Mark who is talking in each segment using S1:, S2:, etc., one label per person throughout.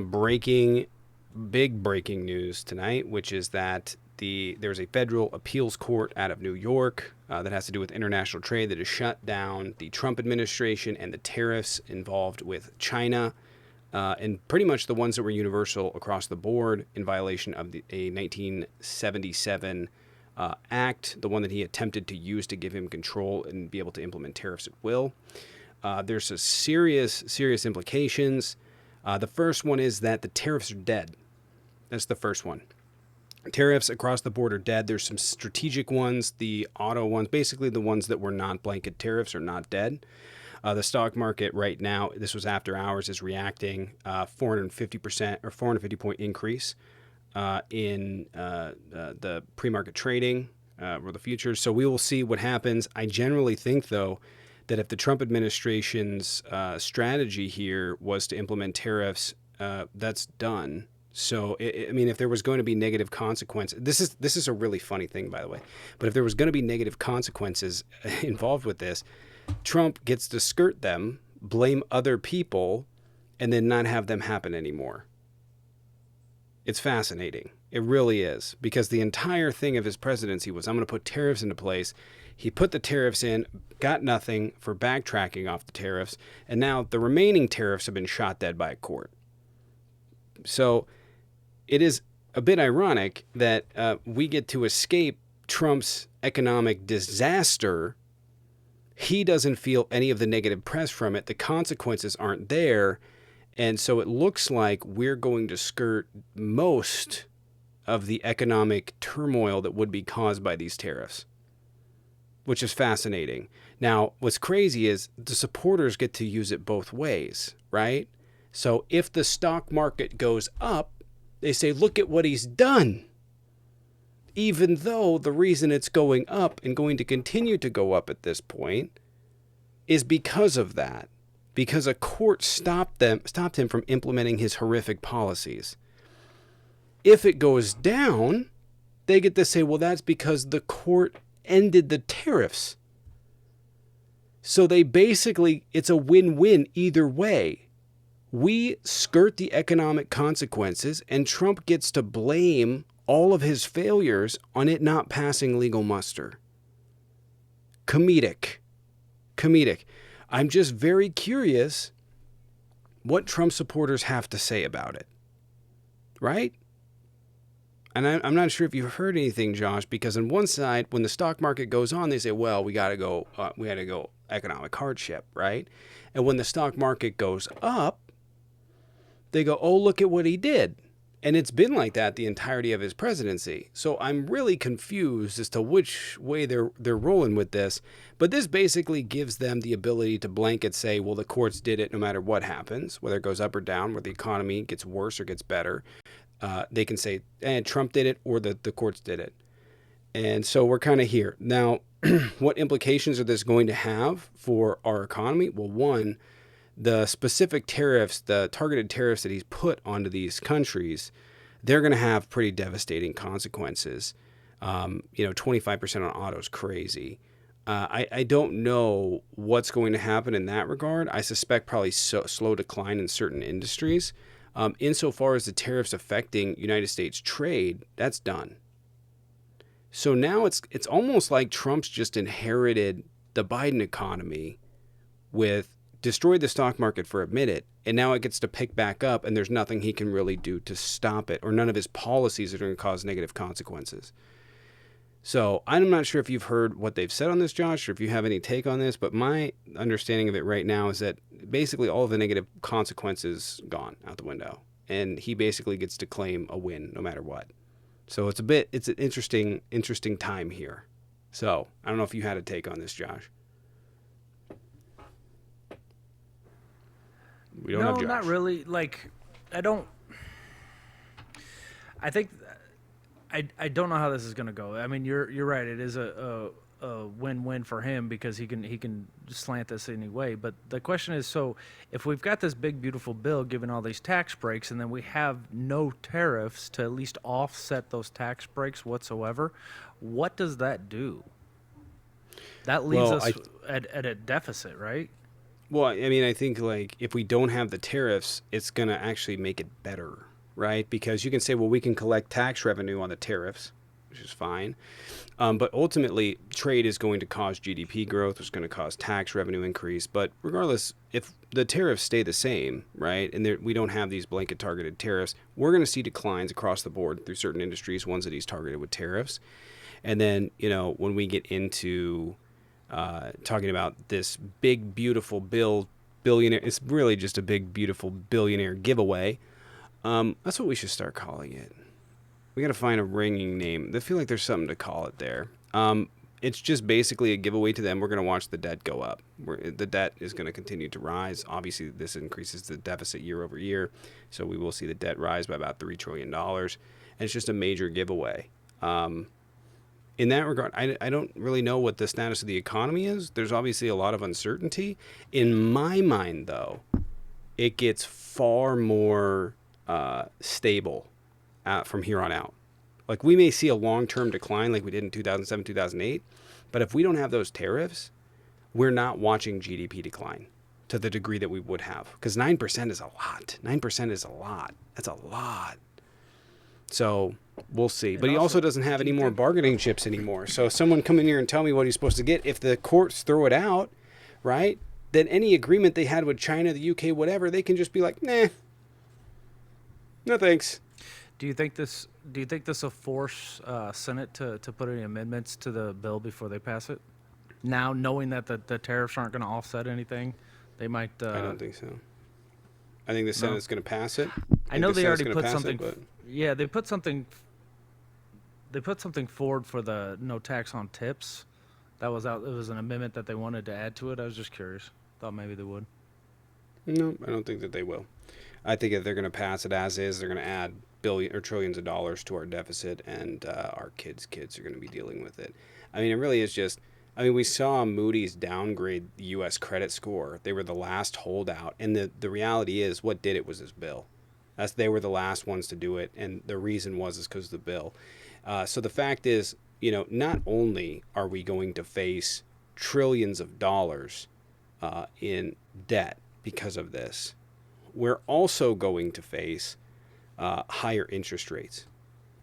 S1: breaking, big breaking news tonight, which is that there's a federal appeals court out of New York that has to do with international trade that has shut down the Trump administration and the tariffs involved with China, and pretty much the ones that were universal across the board in violation of a 1977 act, the one that he attempted to use to give him control and be able to implement tariffs at will. There's a serious implications. The first one is that the tariffs are dead. That's the first one. Tariffs across the board are dead. There's some strategic ones, the auto ones, basically the ones that were not blanket tariffs are not dead. The stock market right now, this was after hours, is reacting 450% or 450 point increase in the pre-market trading or the futures. So we will see what happens. I generally think, though, that if the Trump administration's strategy here was to implement tariffs, that's done. So, I mean, if there was going to be negative consequences, this is a really funny thing, by the way. But if there was going to be negative consequences involved with this, Trump gets to skirt them, blame other people, and then not have them happen anymore. It's fascinating. It really is. Because the entire thing of his presidency was, I'm going to put tariffs into place. He put the tariffs in, got nothing for backtracking off the tariffs, and now the remaining tariffs have been shot dead by a court. So it is a bit ironic that we get to escape Trump's economic disaster. He doesn't feel any of the negative press from it. The consequences aren't there. And so it looks like we're going to skirt most of the economic turmoil that would be caused by these tariffs, which is fascinating. Now, what's crazy is the supporters get to use it both ways, right? So if the stock market goes up, they say, look at what he's done. Even though the reason it's going up and going to continue to go up at this point is because of that. Because a court stopped him from implementing his horrific policies. If it goes down, they get to say, well, that's because the court ended the tariffs. So they basically, it's a win-win either way. We skirt the economic consequences, and Trump gets to blame all of his failures on it not passing legal muster. Comedic. I'm just very curious what Trump supporters have to say about it. Right? And I'm not sure if you've heard anything, Josh, because on one side, when the stock market goes on, they say, well, we had to go economic hardship, right? And when the stock market goes up, they go, oh, look at what he did. And it's been like that the entirety of his presidency. So I'm really confused as to which way they're rolling with this. But this basically gives them the ability to blanket say, well, the courts did it no matter what happens, whether it goes up or down, whether the economy gets worse or gets better. They can say, Trump did it or the courts did it. And so we're kind of here. Now, what implications are this going to have for our economy? Well, one, the specific tariffs, the targeted tariffs that he's put onto these countries, they're going to have pretty devastating consequences. 25% on auto is crazy. I don't know what's going to happen in that regard. I suspect probably slow decline in certain industries. Insofar as the tariffs affecting United States trade, that's done. So now it's almost like Trump's just inherited the Biden economy with destroyed the stock market for a minute, and now it gets to pick back up, and there's nothing he can really do to stop it, or none of his policies are going to cause negative consequences. So I'm not sure if you've heard what they've said on this, Josh, or if you have any take on this, but my understanding of it right now is that basically all of the negative consequences gone out the window, and he basically gets to claim a win no matter what. So it's an interesting time here. So I don't know if you had a take on this, Josh. We don't have Josh.
S2: No, not really. Like, I don't. I think I don't know how this is going to go. I mean, you're right. It is a win-win for him because he can slant this anyway. But the question is, so if we've got this big beautiful bill giving all these tax breaks, and then we have no tariffs to at least offset those tax breaks whatsoever, what does that do? That leaves us at a deficit, right?
S1: Well, I mean, I think like if we don't have the tariffs, it's going to actually make it better, right? Because you can say, well, we can collect tax revenue on the tariffs, which is fine. But ultimately, trade is going to cause GDP growth. It's going to cause tax revenue increase. But regardless, if the tariffs stay the same, right, and we don't have these blanket targeted tariffs, we're going to see declines across the board through certain industries, ones that he's targeted with tariffs. And then, when we get into talking about this big, beautiful billionaire, it's really just a big, beautiful billionaire giveaway. That's what we should start calling it. We got to find a ringing name. I feel like there's something to call it there. It's just basically a giveaway to them. We're going to watch the debt go up. The debt is going to continue to rise. Obviously, this increases the deficit year over year. So we will see the debt rise by about $3 trillion. And it's just a major giveaway. In that regard, I don't really know what the status of the economy is. There's obviously a lot of uncertainty. In my mind, though, it gets far more stable from here on out. Like we may see a long-term decline like we did in 2007, 2008, but if we don't have those tariffs, we're not watching GDP decline to the degree that we would have. Because 9% is a lot. 9% is a lot. That's a lot. So we'll see.
S2: And
S1: But he also doesn't have
S2: do
S1: any
S2: you
S1: more
S2: think
S1: bargaining chips anymore. So if someone come in here and tell me what he's supposed to get, if the courts throw it out, right, then any agreement they had with China, the UK, whatever, they can just be like, nah, no thanks.
S2: do you think this will force Senate to put any amendments to the bill before they pass it? Now, knowing that the tariffs aren't going to offset anything, they might.
S1: I don't think so. I think the
S2: No,
S1: Senate's going to pass it. I
S2: I
S1: think
S2: know
S1: the
S2: they
S1: Senate's
S2: already
S1: going to
S2: put
S1: pass it,
S2: something.
S1: but
S2: Yeah, they put something. They put something forward for the no tax on tips. That was out. It was an amendment that they wanted to add to it. I was just curious. Thought maybe they would.
S1: no, I don't think that they will. I think if they're going to pass it as is, they're going to add billion or trillions of dollars to our deficit, and our kids are going to be dealing with it. I mean, it really is just. I mean, we saw Moody's downgrade the U.S. credit score. They were the last holdout, and the reality is, what did it was this bill. They were the last ones to do it, and the reason was is because of the bill. So the fact is, not only are we going to face trillions of dollars in debt because of this, we're also going to face higher interest rates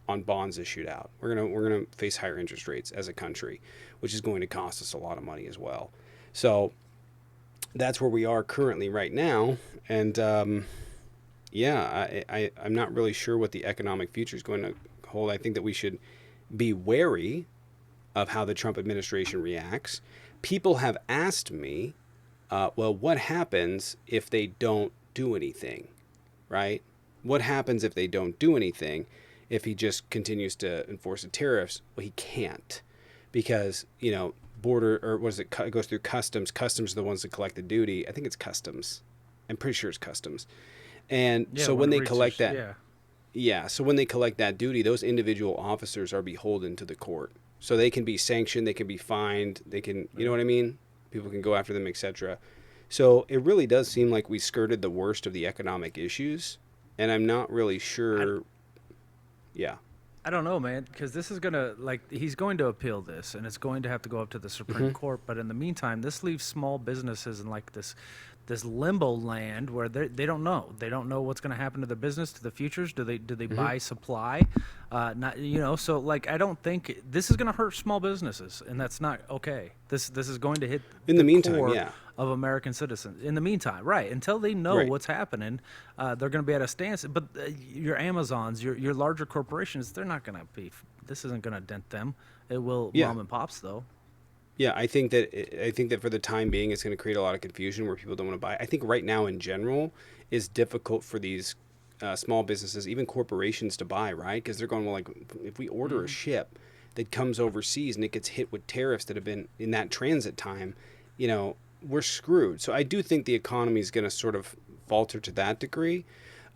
S1: on bonds issued out. We're gonna face higher interest rates as a country, which is going to cost us a lot of money as well. So that's where we are currently right now, and yeah, I'm not really sure what the economic future is going to hold. I think that we should be wary of how the Trump administration reacts. People have asked me, well, what happens if they don't do anything, right? What happens if they don't do anything? If he just continues to enforce the tariffs? Well, he can't, because border, or what is it? It goes through customs. Customs are the ones that collect the duty. I think it's customs. I'm pretty sure it's customs. And
S2: Yeah,
S1: so
S2: when
S1: when
S2: it
S1: they
S2: reaches,
S1: collect that,
S2: yeah.
S1: yeah, so when they collect that duty, those individual officers are beholden to the court. So they can be sanctioned, they can be fined, they can, you know what I mean? People can go after them, etc. So it really does seem like we skirted the worst of the economic issues, and I'm not really
S2: I,
S1: sure. Yeah.
S2: I don't know, man, because this is gonna he's going to appeal this, and it's going to have to go up to the Supreme
S1: Hmm.
S2: Court. But in the meantime, this leaves small businesses in like this limbo land where they don't know. They don't know what's going to happen to their business, to the futures. Do they
S1: Hmm.
S2: buy supply? Not so like I don't think this is going to hurt small businesses, and that's not okay. This is going to hit
S1: In the
S2: the
S1: meantime,
S2: core
S1: yeah.
S2: of American citizens. In the meantime, right until they know
S1: Right.
S2: what's happening, they're going to be at a standstill. But your Amazons, your larger corporations, they're not going to be. This isn't going to dent them. It will
S1: Yeah.
S2: mom and pops though.
S1: Yeah, I think that for the time being, it's going to create a lot of confusion where people don't want to buy. I think right now, in general, is difficult for these small businesses, even corporations, to buy, right? Because they're going, well, like if we order a
S2: Hmm.
S1: ship that comes overseas and it gets hit with tariffs that have been in that transit time, we're screwed. So I do think the economy is going to sort of falter to that degree.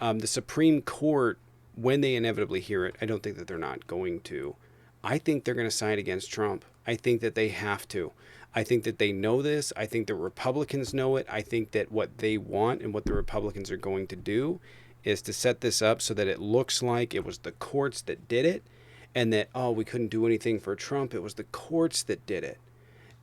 S1: The Supreme Court, when they inevitably hear it, I don't think that they're not going to. I think they're going to side against Trump. I think that they have to. I think that they know this. I think the Republicans know it. I think that what they want and what the Republicans are going to do is to set this up so that it looks like it was the courts that did it, and that, oh, we couldn't do anything for Trump. It was the courts that did it.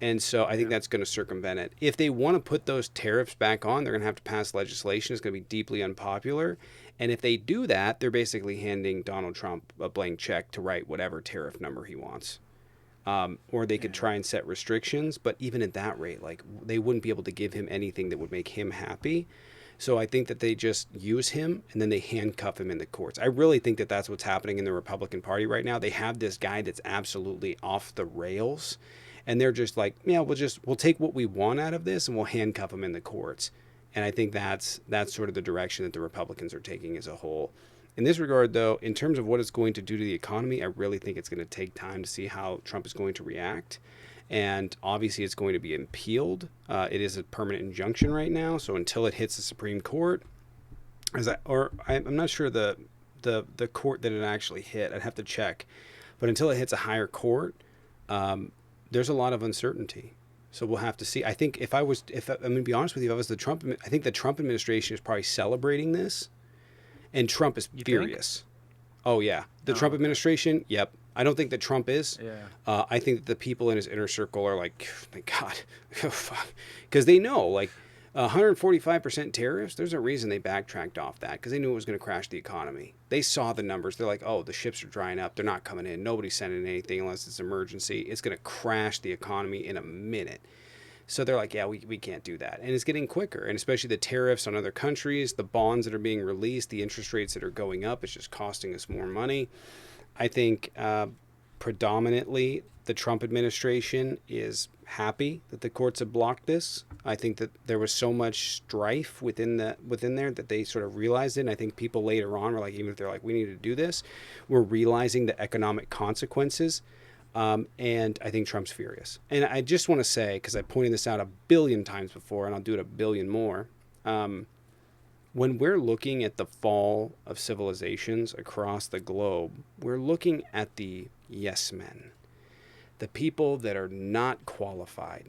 S1: And so I think
S2: Yeah.
S1: that's going to circumvent it. If they want to put those tariffs back on, they're going to have to pass legislation. It's going to be deeply unpopular. And if they do that, they're basically handing Donald Trump a blank check to write whatever tariff number he wants. Or they could
S2: Yeah.
S1: try and set restrictions, but even at that rate, like they wouldn't be able to give him anything that would make him happy. So I think that they just use him and then they handcuff him in the courts. I really think that that's what's happening in the Republican Party right now. They have this guy that's absolutely off the rails, and they're just like, yeah, we'll take what we want out of this and we'll handcuff him in the courts. And I think that's sort of the direction that the Republicans are taking as a whole. In this regard, though, in terms of what it's going to do to the economy, I really think it's going to take time to see how Trump is going to react. And obviously, it's going to be appealed. It is a permanent injunction right now, so until it hits the Supreme Court, I'm not sure the court that it actually hit. I'd have to check, but until it hits a higher court, there's a lot of uncertainty. So we'll have to see. I think if I'm going to be honest with you, if I was the Trump, I think the Trump administration is probably celebrating this, and Trump is
S2: You think?
S1: furious. Oh yeah, the
S2: Oh,
S1: Trump
S2: okay.
S1: administration. Yep. I don't think that Trump is.
S2: Yeah.
S1: I think that the people in his inner circle are like, thank God, because they know like 145% tariffs. There's a reason they backtracked off that because they knew it was going to crash the economy. They saw the numbers. They're like, oh, the ships are drying up. They're not coming in. Nobody's sending anything unless it's emergency. It's going to crash the economy in a minute. So they're like, yeah, we can't do that. And it's getting quicker. And especially the tariffs on other countries, the bonds that are being released, the interest rates that are going up, it's just costing us more money. I think predominantly the Trump administration is happy that the courts have blocked this. I think that there was so much strife within there that they sort of realized it. And I think people later on were like, even if they're like, we need to do this, we're realizing the economic consequences. And I think Trump's furious. And I just want to say, because I pointed this out a billion times before, and I'll do it a billion more. When we're looking at the fall of civilizations across the globe, we're looking at the yes men, the people that are not qualified,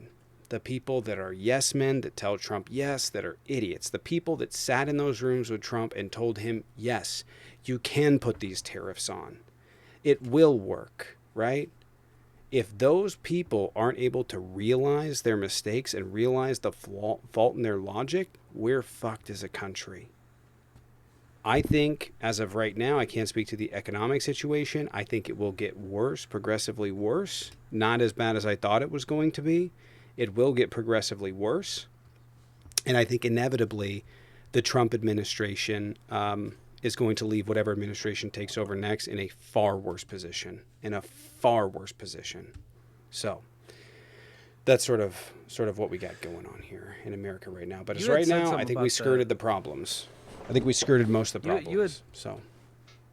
S1: the people that are yes men that tell Trump yes, that are idiots, the people that sat in those rooms with Trump and told him, yes, you can put these tariffs on. It will work, right? If those people aren't able to realize their mistakes and realize the fault in their logic, we're fucked as a country. I think, as of right now, I can't speak to the economic situation. I think it will get worse, progressively worse. Not as bad as I thought it was going to be. It will get progressively worse. And I think inevitably the Trump administration is going to leave whatever administration takes over next in a far worse position. So that's sort of what we got going on here in America right now. But as
S2: You had
S1: right
S2: said
S1: now, I
S2: something
S1: think we
S2: about
S1: skirted the problems. I think we skirted most of the
S2: You you had
S1: problems. So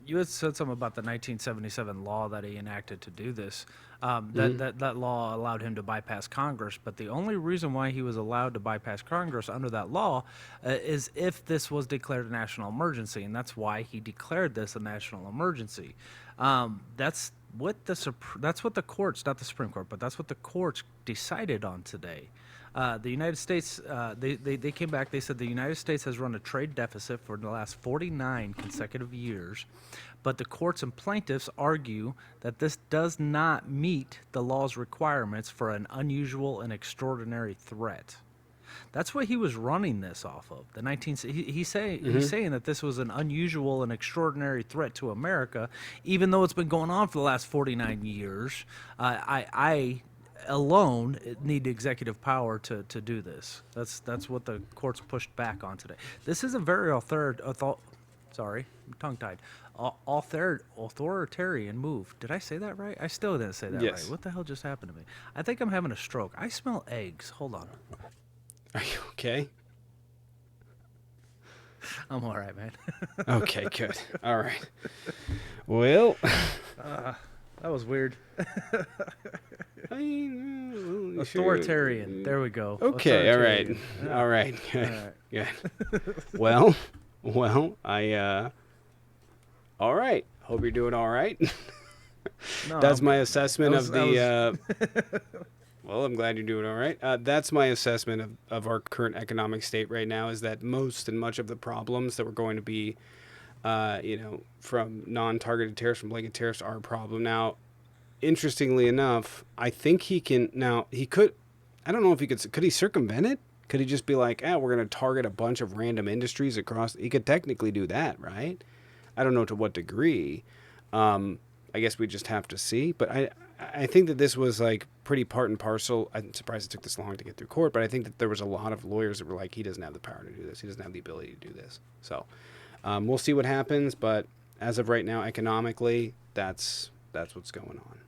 S2: you had said something about the 1977 law that he enacted to do this.
S1: mhm.
S2: That law allowed him to bypass Congress, but the only reason why he was allowed to bypass Congress under that law is if this was declared a national emergency, and that's why he declared this a national emergency. That's what that's what the courts, not the Supreme Court, but that's what the courts decided on today. The United States, they came back. They said the United States has run a trade deficit for the last 49 consecutive years, but the courts and plaintiffs argue that this does not meet the law's requirements for an unusual and extraordinary threat. That's what he was running this off of. The 19 he's saying that this was an unusual and extraordinary threat to America, even though it's been going on for the last 49 years. I alone need executive power to do this. That's what the courts pushed back on today. This is a very sorry, I'm tongue-tied. Authoritarian move. Did I say that right? I still didn't say that right.
S1: Yes.
S2: What the hell just happened to me? I think I'm having a stroke. I smell eggs. Hold on.
S1: Are you okay?
S2: I'm all right, man.
S1: Okay, good. All right. Well,
S2: That was weird.
S1: sure.
S2: Authoritarian. There we go.
S1: Okay, all right.
S2: Authoritarian.
S1: All right. Good.
S2: All right.
S1: Good. Well, all right. Hope you're doing all right.
S2: No,
S1: That's
S2: I'm
S1: my
S2: good.
S1: assessment
S2: That
S1: of
S2: was-
S1: well, I'm glad you're doing all right. That's my assessment of our current economic state right now is that most and much of the problems that we're going to be, from non-targeted tariffs, from blanket tariffs are a problem. Now, interestingly enough, I think he could, I don't know if he could he circumvent it? Could he just be like, we're going to target a bunch of random industries across? He could technically do that, right? I don't know to what degree. I guess we just have to see. But I think that this was like pretty part and parcel. I'm surprised it took this long to get through court, but I think that there was a lot of lawyers that were like, he doesn't have the power to do this. He doesn't have the ability to do this. So we'll see what happens. But as of right now, economically, that's what's going on.